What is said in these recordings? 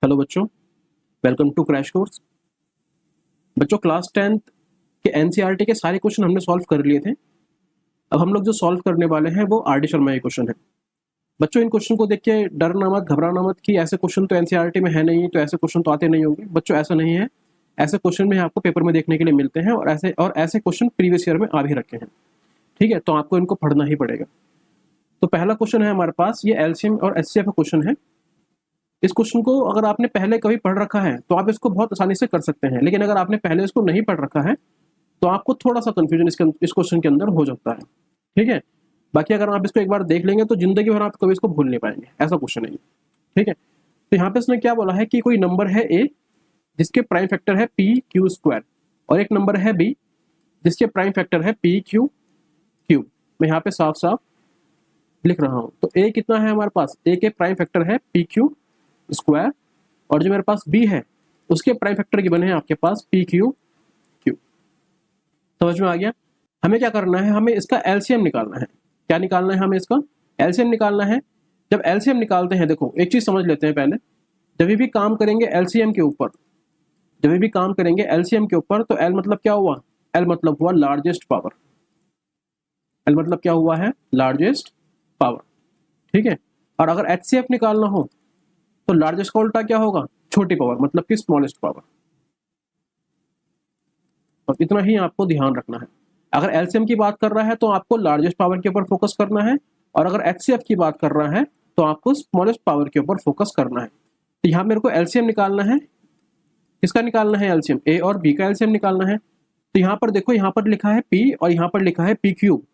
Hello बच्चों, welcome to crash course. बच्चों, class 10th के एनसीईआरटी के सारे क्वेश्चन हमने सॉल्व कर लिए थे। अब हम लोग जो सॉल्व करने वाले हैं वो आर डी शर्मा के क्वेश्चन है। बच्चों, इन क्वेश्चन को देख के डरना मत, घबराना मत कि ऐसे क्वेश्चन तो एनसीईआरटी में है नहीं, तो ऐसे क्वेश्चन तो आते नहीं होंगे। बच्चों, ऐसा नहीं है। ऐसे क्वेश्चन में आपको पेपर में देखने के लिए मिलते हैं और ऐसे क्वेश्चन प्रीवियस ईयर में आ भी रखे हैं। ठीक है, तो आपको इनको पढ़ना ही पड़ेगा। तो पहला क्वेश्चन है हमारे पास, ये एलसीएम और एचसीएफ का क्वेश्चन है। इस क्वेश्चन को अगर आपने पहले कभी पढ़ रखा है तो आप इसको बहुत आसानी से कर सकते हैं, लेकिन अगर आपने पहले इसको नहीं पढ़ रखा है तो आपको थोड़ा सा कंफ्यूजन इस क्वेश्चन के अंदर हो जाता है। ठीक है, बाकी अगर आप इसको एक बार देख लेंगे तो जिंदगी भर आप कभी इसको भूल नहीं पाएंगे, ऐसा क्वेश्चन है ये। ठीक है, तो यहाँ पे इसने क्या बोला है कि कोई नंबर है ए जिसके प्राइम फैक्टर है पी क्यू स्क्वायर, और एक नंबर है बी जिसके प्राइम फैक्टर है पी क्यू क्यूब। मैं यहाँ पे साफ साफ लिख रहा हूँ। तो ए कितना है हमारे पास, ए के प्राइम फैक्टर है पी क्यू स्क्वायर, और जो मेरे पास बी है उसके प्राइम फैक्टर की बने हैं आपके पास पी क्यू क्यू। समझ में आ गया। हमें क्या करना है, हमें इसका एलसीएम निकालना है। क्या निकालना है, हमें इसका एलसीएम निकालना है। जब एलसीएम निकालते हैं, देखो एक चीज समझ लेते हैं पहले। जब भी काम करेंगे एलसीएम के ऊपर, जब भी काम करेंगे एलसीएम के ऊपर, तो एल मतलब क्या हुआ, एल मतलब हुआ लार्जेस्ट पावर। एल मतलब क्या हुआ है, लार्जेस्ट पावर। ठीक है, और अगर एचसीएफ निकालना हो तो लार्जेस्ट का उल्टा क्या होगा, छोटी पावर, मतलब कि स्मॉलेस्ट पावर। और इतना ही आपको ध्यान रखना है। अगर एलसीएम की बात कर रहा है तो आपको लार्जेस्ट पावर के ऊपर फोकस करना है, और अगर एचसीएफ की बात कर रहा है तो आपको स्मॉलेस्ट पावर के ऊपर फोकस करना है। तो यहाँ मेरे को एलसीएम निकालना है। किसका निकालना है, एलसीएम ए और बी का एलसीएम निकालना है। तो यहाँ पर देखो, यहाँ पर लिखा है पी और यहाँ पर लिखा है पी क्यूब।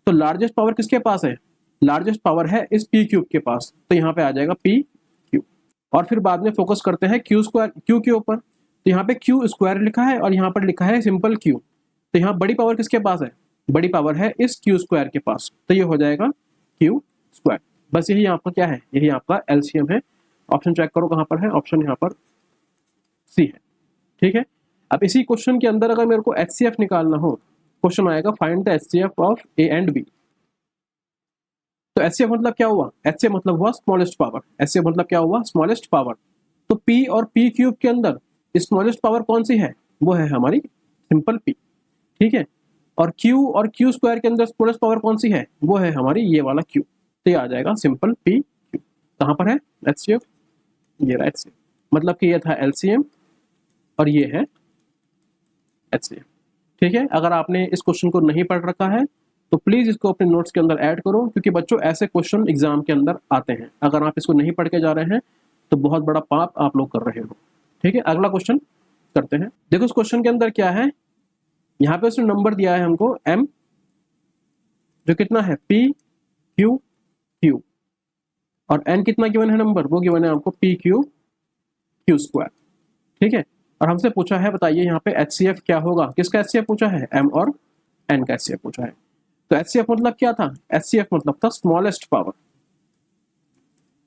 तो लार्जेस्ट पावर किसके पास है, लार्जेस्ट पावर है इस पी क्यूब के पास, तो यहाँ पे आ जाएगा पी क्यूब। और फिर बाद में फोकस करते हैं क्यू स्क्वायर, क्यू के ऊपर। तो यहाँ पे क्यू स्क्वायर लिखा है और यहाँ पर लिखा है सिंपल क्यू। तो यहाँ बड़ी पावर किसके पास है, बड़ी पावर है इस क्यू स्क्वायर के पास, तो ये हो जाएगा क्यू स्क्वायर। बस यही आपका क्या है, यही आपका एलसीएम है। ऑप्शन चेक करो कहाँ पर है, ऑप्शन यहाँ पर सी है। ठीक है, अब इसी क्वेश्चन के अंदर अगर मेरे को एचसीएफ निकालना हो, क्वेश्चन आएगा find the HCF of A and B. तो एचसीएफ मतलब क्या हुआ, एचसीएफ मतलब हुआ स्मॉलेस्ट पावर। एचसीएफ मतलब क्या हुआ, स्मॉलेस्ट पावर। तो पी और पी क्यूब के अंदर स्मॉलेस्ट पावर कौन सी है, वो है हमारी सिंपल पी। ठीक है, और क्यू स्क्वायर के अंदर स्मॉलेस्ट पावर कौन सी है, वो है हमारी ये वाला क्यू। तो ये आ जाएगा सिंपल पी क्यू। कहाँ पर है एचसीएफ, ये रहा एचसीएफ। मतलब कि ये था एलसीएम और ये है एचसीएफ। ठीक है, अगर आपने इस क्वेश्चन को नहीं पढ़ रखा है तो प्लीज इसको अपने नोट्स के अंदर ऐड करो, क्योंकि बच्चों ऐसे क्वेश्चन एग्जाम के अंदर आते हैं। अगर आप इसको नहीं पढ़ के जा रहे हैं तो बहुत बड़ा पाप आप लोग कर रहे हो। ठीक है, अगला क्वेश्चन करते हैं। देखो इस क्वेश्चन के अंदर क्या है, यहाँ पे उसने नंबर दिया है हमको m, जो कितना है p q q, और n कितना गिवन है नंबर, वो गिवन है हमको p q q स्क्वायर। ठीक है, और हमसे पूछा है बताइए यहाँ पे एचसीएफ क्या होगा। किसका एचसीएफ पूछा है, m और n का एचसीएफ पूछा है। तो एचसीएफ मतलब क्या था, एचसीएफ मतलब था स्मॉलेस्ट पावर।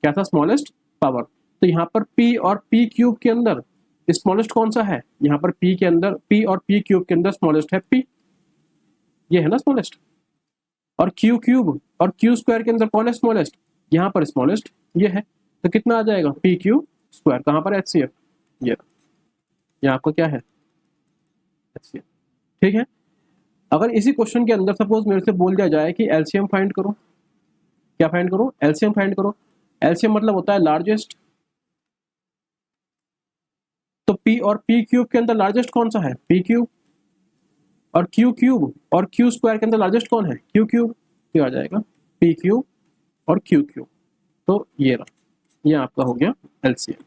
क्या था, स्मॉलेस्ट पावर। तो यहाँ पर p और p क्यूब के अंदर स्मॉलेस्ट कौन सा है, यहाँ पर p के अंदर, p और p क्यूब के अंदर स्मॉलेस्ट है p, ये है ना स्मॉलेस्ट। और q क्यूब और q स्क्वायर के अंदर कौन है स्मॉलेस्ट, यहाँ पर स्मॉलेस्ट ये है। तो कितना आ जाएगा, p क्यू स्क्वायर। कहाँ पर एचसीएफ, ये आपको क्या है एचसीएफ। ठीक है, अगर इसी क्वेश्चन के अंदर सपोज मेरे से बोल दिया जाए कि एलसीएम फाइंड करो, क्या फाइंड करो, एलसीएम फाइंड करो। एलसीएम मतलब होता है लार्जेस्ट। तो p और p क्यूब के अंदर लार्जेस्ट कौन सा है, p क्यूब, और q क्यूब और q स्क्वायर के अंदर लार्जेस्ट कौन है, q क्यूब। तो आ जाएगा p क्यूब और q क्यूब। तो ये रहा, ये आपका हो गया एलसीएम।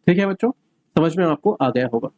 ठीक है बच्चों, समझ में आपको आ गया होगा।